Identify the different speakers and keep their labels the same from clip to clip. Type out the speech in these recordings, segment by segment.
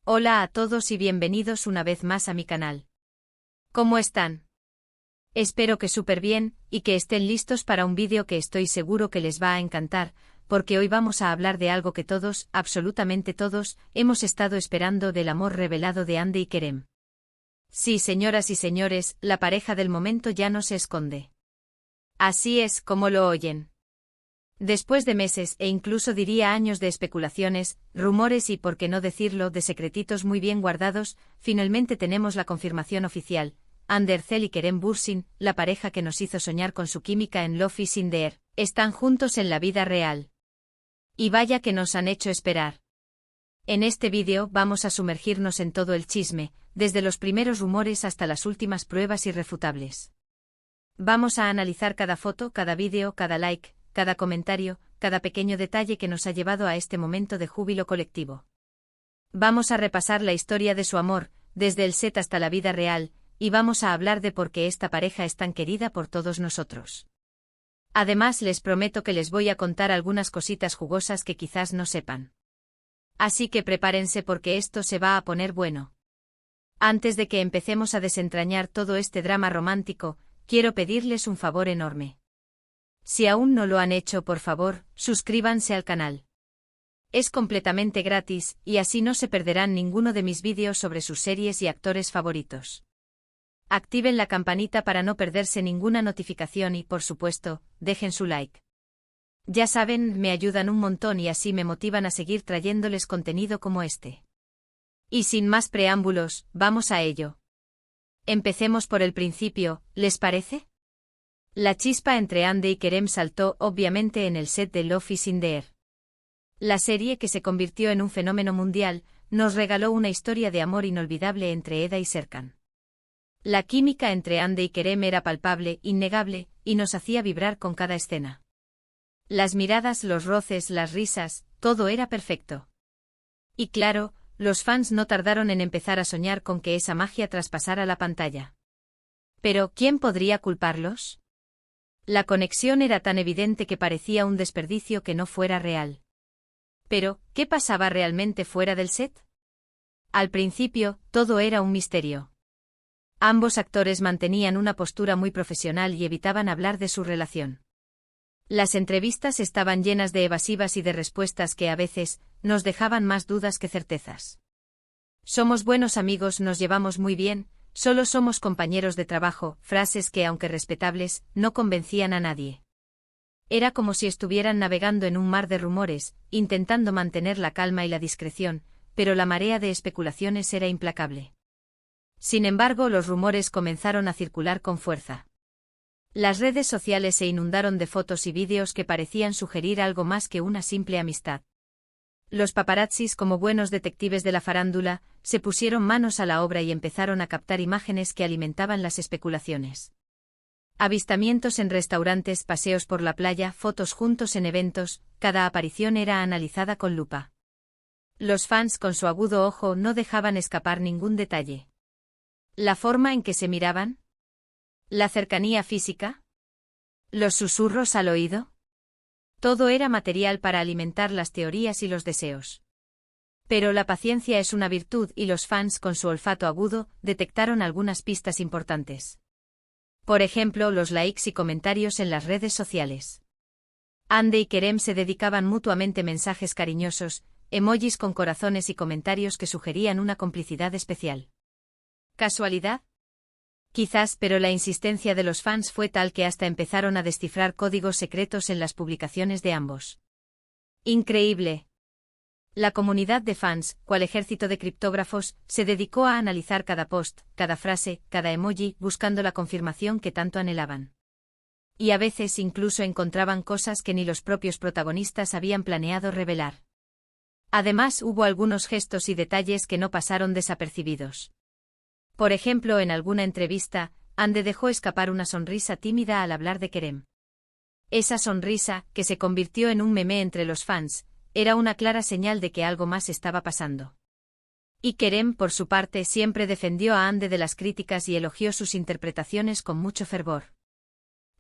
Speaker 1: Hola a todos y bienvenidos una vez más a mi canal. ¿Cómo están? Espero que súper bien y que estén listos para un vídeo que estoy seguro que les va a encantar, porque hoy vamos a hablar de algo que todos, absolutamente todos, hemos estado esperando, del amor revelado de Hande y Kerem. Sí, señoras y señores, la pareja del momento ya no se esconde. Así es, como lo oyen. Después de meses e incluso diría años de especulaciones, rumores y, por qué no decirlo, de secretitos muy bien guardados, finalmente tenemos la confirmación oficial. Hande Erçel y Kerem Bürsin, la pareja que nos hizo soñar con su química en Love is in the Air, están juntos en la vida real. Y vaya que nos han hecho esperar. En este vídeo vamos a sumergirnos en todo el chisme, desde los primeros rumores hasta las últimas pruebas irrefutables. Vamos a analizar cada foto, cada vídeo, cada like, cada comentario, cada pequeño detalle que nos ha llevado a este momento de júbilo colectivo. Vamos a repasar la historia de su amor, desde el set hasta la vida real, y vamos a hablar de por qué esta pareja es tan querida por todos nosotros. Además, les prometo que les voy a contar algunas cositas jugosas que quizás no sepan. Así que prepárense porque esto se va a poner bueno. Antes de que empecemos a desentrañar todo este drama romántico, quiero pedirles un favor enorme. Si aún no lo han hecho, por favor, suscríbanse al canal. Es completamente gratis, y así no se perderán ninguno de mis vídeos sobre sus series y actores favoritos. Activen la campanita para no perderse ninguna notificación y, por supuesto, dejen su like. Ya saben, me ayudan un montón y así me motivan a seguir trayéndoles contenido como este. Y sin más preámbulos, vamos a ello. Empecemos por el principio, ¿les parece? La chispa entre Hande y Kerem saltó obviamente en el set de Love is in the Air. La serie, que se convirtió en un fenómeno mundial, nos regaló una historia de amor inolvidable entre Eda y Serkan. La química entre Hande y Kerem era palpable, innegable, y nos hacía vibrar con cada escena. Las miradas, los roces, las risas, todo era perfecto. Y claro, los fans no tardaron en empezar a soñar con que esa magia traspasara la pantalla. Pero, ¿quién podría culparlos? La conexión era tan evidente que parecía un desperdicio que no fuera real. Pero, ¿qué pasaba realmente fuera del set? Al principio, todo era un misterio. Ambos actores mantenían una postura muy profesional y evitaban hablar de su relación. Las entrevistas estaban llenas de evasivas y de respuestas que a veces nos dejaban más dudas que certezas. Somos buenos amigos, nos llevamos muy bien, solo somos compañeros de trabajo, frases que, aunque respetables, no convencían a nadie. Era como si estuvieran navegando en un mar de rumores, intentando mantener la calma y la discreción, pero la marea de especulaciones era implacable. Sin embargo, los rumores comenzaron a circular con fuerza. Las redes sociales se inundaron de fotos y vídeos que parecían sugerir algo más que una simple amistad. Los paparazzis, como buenos detectives de la farándula, se pusieron manos a la obra y empezaron a captar imágenes que alimentaban las especulaciones. Avistamientos en restaurantes, paseos por la playa, fotos juntos en eventos, cada aparición era analizada con lupa. Los fans, con su agudo ojo, no dejaban escapar ningún detalle. ¿La forma en que se miraban? ¿La cercanía física? ¿Los susurros al oído? Todo era material para alimentar las teorías y los deseos. Pero la paciencia es una virtud y los fans, con su olfato agudo, detectaron algunas pistas importantes. Por ejemplo, los likes y comentarios en las redes sociales. Hande y Kerem se dedicaban mutuamente mensajes cariñosos, emojis con corazones y comentarios que sugerían una complicidad especial. ¿Casualidad? Quizás, pero la insistencia de los fans fue tal que hasta empezaron a descifrar códigos secretos en las publicaciones de ambos. ¡Increíble! La comunidad de fans, cual ejército de criptógrafos, se dedicó a analizar cada post, cada frase, cada emoji, buscando la confirmación que tanto anhelaban. Y a veces incluso encontraban cosas que ni los propios protagonistas habían planeado revelar. Además, hubo algunos gestos y detalles que no pasaron desapercibidos. Por ejemplo, en alguna entrevista, Hande dejó escapar una sonrisa tímida al hablar de Kerem. Esa sonrisa, que se convirtió en un meme entre los fans, era una clara señal de que algo más estaba pasando. Y Kerem, por su parte, siempre defendió a Hande de las críticas y elogió sus interpretaciones con mucho fervor.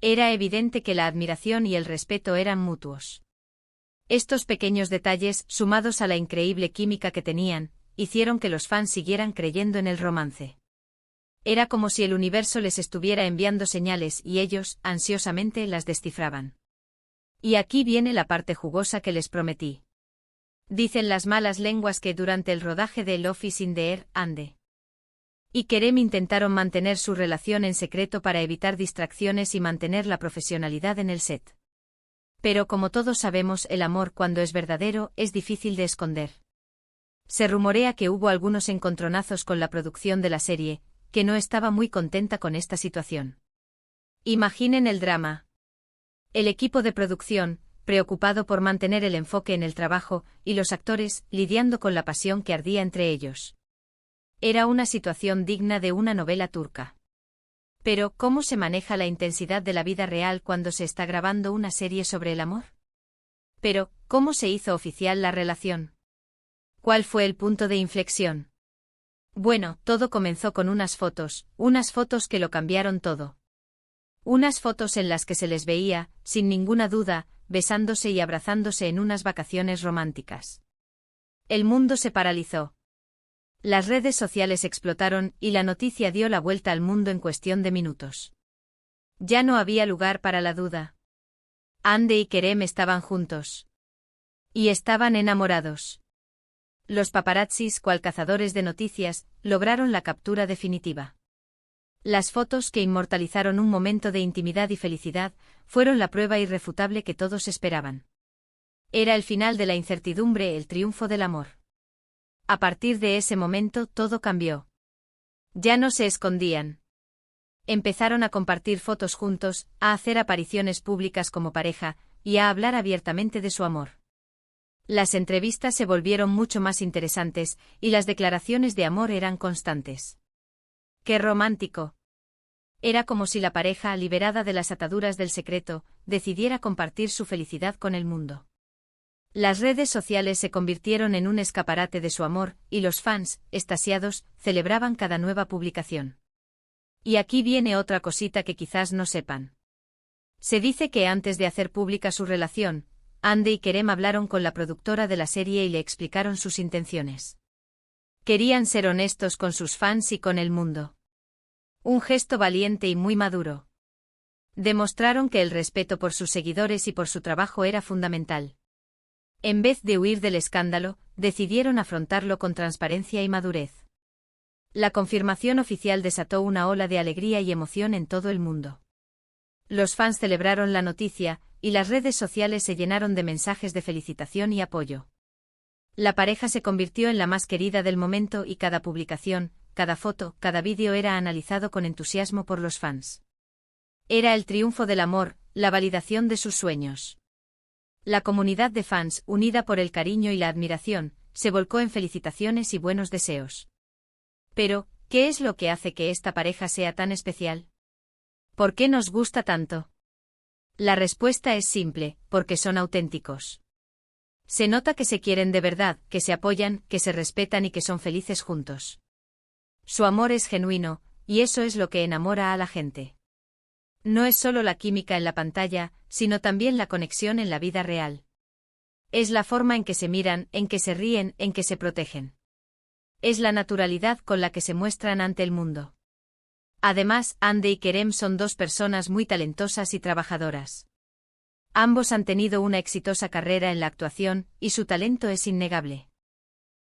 Speaker 1: Era evidente que la admiración y el respeto eran mutuos. Estos pequeños detalles, sumados a la increíble química que tenían, hicieron que los fans siguieran creyendo en el romance. Era como si el universo les estuviera enviando señales y ellos, ansiosamente, las descifraban. Y aquí viene la parte jugosa que les prometí. Dicen las malas lenguas que durante el rodaje de Love is in the Air, Andy y Kerem intentaron mantener su relación en secreto para evitar distracciones y mantener la profesionalidad en el set. Pero como todos sabemos, el amor, cuando es verdadero, es difícil de esconder. Se rumorea que hubo algunos encontronazos con la producción de la serie, que no estaba muy contenta con esta situación. Imaginen el drama. El equipo de producción, preocupado por mantener el enfoque en el trabajo, y los actores, lidiando con la pasión que ardía entre ellos. Era una situación digna de una novela turca. Pero, ¿cómo se maneja la intensidad de la vida real cuando se está grabando una serie sobre el amor? Pero, ¿cómo se hizo oficial la relación? ¿Cuál fue el punto de inflexión? Bueno, todo comenzó con unas fotos que lo cambiaron todo. Unas fotos en las que se les veía, sin ninguna duda, besándose y abrazándose en unas vacaciones románticas. El mundo se paralizó. Las redes sociales explotaron y la noticia dio la vuelta al mundo en cuestión de minutos. Ya no había lugar para la duda. Andy y Kerem estaban juntos. Y estaban enamorados. Los paparazzis, cual cazadores de noticias, lograron la captura definitiva. Las fotos que inmortalizaron un momento de intimidad y felicidad fueron la prueba irrefutable que todos esperaban. Era el final de la incertidumbre, el triunfo del amor. A partir de ese momento todo cambió. Ya no se escondían. Empezaron a compartir fotos juntos, a hacer apariciones públicas como pareja, y a hablar abiertamente de su amor. Las entrevistas se volvieron mucho más interesantes, y las declaraciones de amor eran constantes. ¡Qué romántico! Era como si la pareja, liberada de las ataduras del secreto, decidiera compartir su felicidad con el mundo. Las redes sociales se convirtieron en un escaparate de su amor, y los fans, extasiados, celebraban cada nueva publicación. Y aquí viene otra cosita que quizás no sepan. Se dice que antes de hacer pública su relación, Andy y Kerem hablaron con la productora de la serie y le explicaron sus intenciones. Querían ser honestos con sus fans y con el mundo. Un gesto valiente y muy maduro. Demostraron que el respeto por sus seguidores y por su trabajo era fundamental. En vez de huir del escándalo, decidieron afrontarlo con transparencia y madurez. La confirmación oficial desató una ola de alegría y emoción en todo el mundo. Los fans celebraron la noticia, y las redes sociales se llenaron de mensajes de felicitación y apoyo. La pareja se convirtió en la más querida del momento y cada publicación, cada foto, cada vídeo era analizado con entusiasmo por los fans. Era el triunfo del amor, la validación de sus sueños. La comunidad de fans, unida por el cariño y la admiración, se volcó en felicitaciones y buenos deseos. Pero, ¿qué es lo que hace que esta pareja sea tan especial? ¿Por qué nos gusta tanto? La respuesta es simple, porque son auténticos. Se nota que se quieren de verdad, que se apoyan, que se respetan y que son felices juntos. Su amor es genuino, y eso es lo que enamora a la gente. No es solo la química en la pantalla, sino también la conexión en la vida real. Es la forma en que se miran, en que se ríen, en que se protegen. Es la naturalidad con la que se muestran ante el mundo. Además, Andy y Kerem son dos personas muy talentosas y trabajadoras. Ambos han tenido una exitosa carrera en la actuación, y su talento es innegable.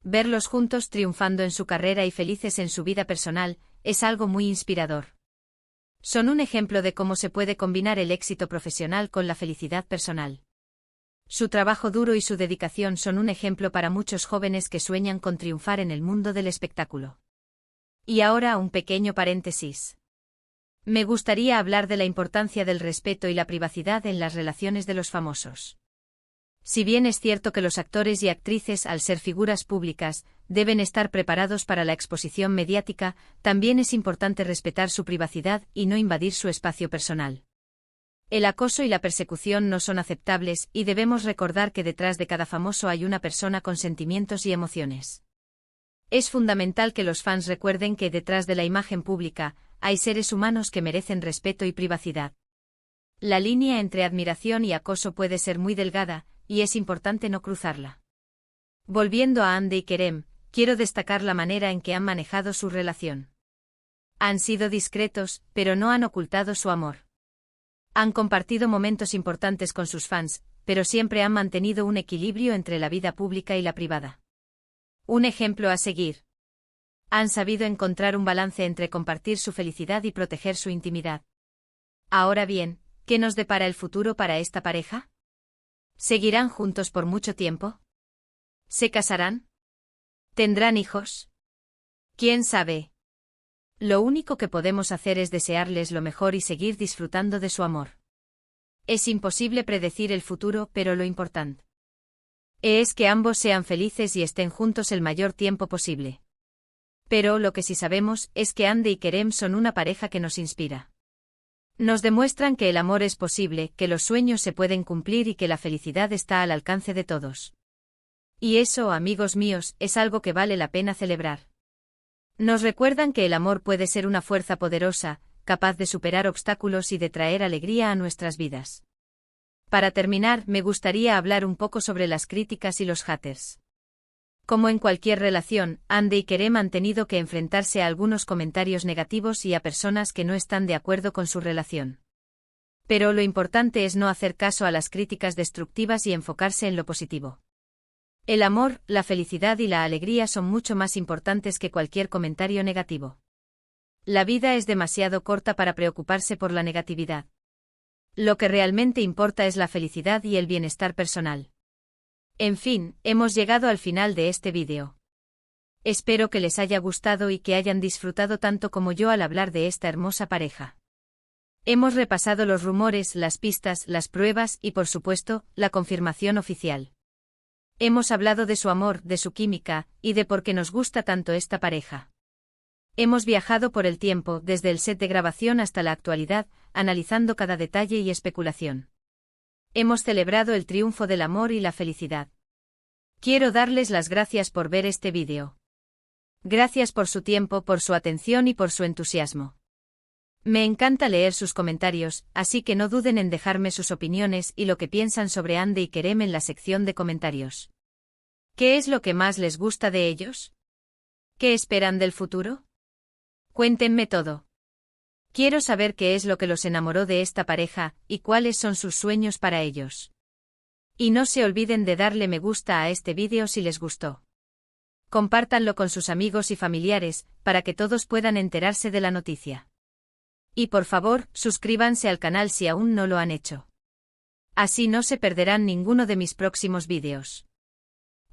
Speaker 1: Verlos juntos triunfando en su carrera y felices en su vida personal, es algo muy inspirador. Son un ejemplo de cómo se puede combinar el éxito profesional con la felicidad personal. Su trabajo duro y su dedicación son un ejemplo para muchos jóvenes que sueñan con triunfar en el mundo del espectáculo. Y ahora un pequeño paréntesis. Me gustaría hablar de la importancia del respeto y la privacidad en las relaciones de los famosos. Si bien es cierto que los actores y actrices, al ser figuras públicas, deben estar preparados para la exposición mediática, también es importante respetar su privacidad y no invadir su espacio personal. El acoso y la persecución no son aceptables y debemos recordar que detrás de cada famoso hay una persona con sentimientos y emociones. Es fundamental que los fans recuerden que detrás de la imagen pública hay seres humanos que merecen respeto y privacidad. La línea entre admiración y acoso puede ser muy delgada, y es importante no cruzarla. Volviendo a Andy y Kerem, quiero destacar la manera en que han manejado su relación. Han sido discretos, pero no han ocultado su amor. Han compartido momentos importantes con sus fans, pero siempre han mantenido un equilibrio entre la vida pública y la privada. Un ejemplo a seguir. Han sabido encontrar un balance entre compartir su felicidad y proteger su intimidad. Ahora bien, ¿qué nos depara el futuro para esta pareja? ¿Seguirán juntos por mucho tiempo? ¿Se casarán? ¿Tendrán hijos? ¿Quién sabe? Lo único que podemos hacer es desearles lo mejor y seguir disfrutando de su amor. Es imposible predecir el futuro, pero lo importante es que ambos sean felices y estén juntos el mayor tiempo posible. Pero lo que sí sabemos es que Ande y Kerem son una pareja que nos inspira. Nos demuestran que el amor es posible, que los sueños se pueden cumplir y que la felicidad está al alcance de todos. Y eso, amigos míos, es algo que vale la pena celebrar. Nos recuerdan que el amor puede ser una fuerza poderosa, capaz de superar obstáculos y de traer alegría a nuestras vidas. Para terminar, me gustaría hablar un poco sobre las críticas y los haters. Como en cualquier relación, Ande y Kerem han tenido que enfrentarse a algunos comentarios negativos y a personas que no están de acuerdo con su relación. Pero lo importante es no hacer caso a las críticas destructivas y enfocarse en lo positivo. El amor, la felicidad y la alegría son mucho más importantes que cualquier comentario negativo. La vida es demasiado corta para preocuparse por la negatividad. Lo que realmente importa es la felicidad y el bienestar personal. En fin, hemos llegado al final de este vídeo. Espero que les haya gustado y que hayan disfrutado tanto como yo al hablar de esta hermosa pareja. Hemos repasado los rumores, las pistas, las pruebas y, por supuesto, la confirmación oficial. Hemos hablado de su amor, de su química, y de por qué nos gusta tanto esta pareja. Hemos viajado por el tiempo, desde el set de grabación hasta la actualidad, analizando cada detalle y especulación. Hemos celebrado el triunfo del amor y la felicidad. Quiero darles las gracias por ver este vídeo. Gracias por su tiempo, por su atención y por su entusiasmo. Me encanta leer sus comentarios, así que no duden en dejarme sus opiniones y lo que piensan sobre Ande y Kerem en la sección de comentarios. ¿Qué es lo que más les gusta de ellos? ¿Qué esperan del futuro? Cuéntenme todo. Quiero saber qué es lo que los enamoró de esta pareja y cuáles son sus sueños para ellos. Y no se olviden de darle me gusta a este vídeo si les gustó. Compártanlo con sus amigos y familiares, para que todos puedan enterarse de la noticia. Y por favor, suscríbanse al canal si aún no lo han hecho. Así no se perderán ninguno de mis próximos vídeos.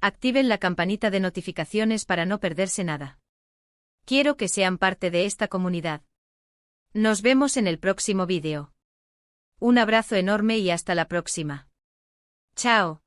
Speaker 1: Activen la campanita de notificaciones para no perderse nada. Quiero que sean parte de esta comunidad. Nos vemos en el próximo vídeo. Un abrazo enorme y hasta la próxima. Chao.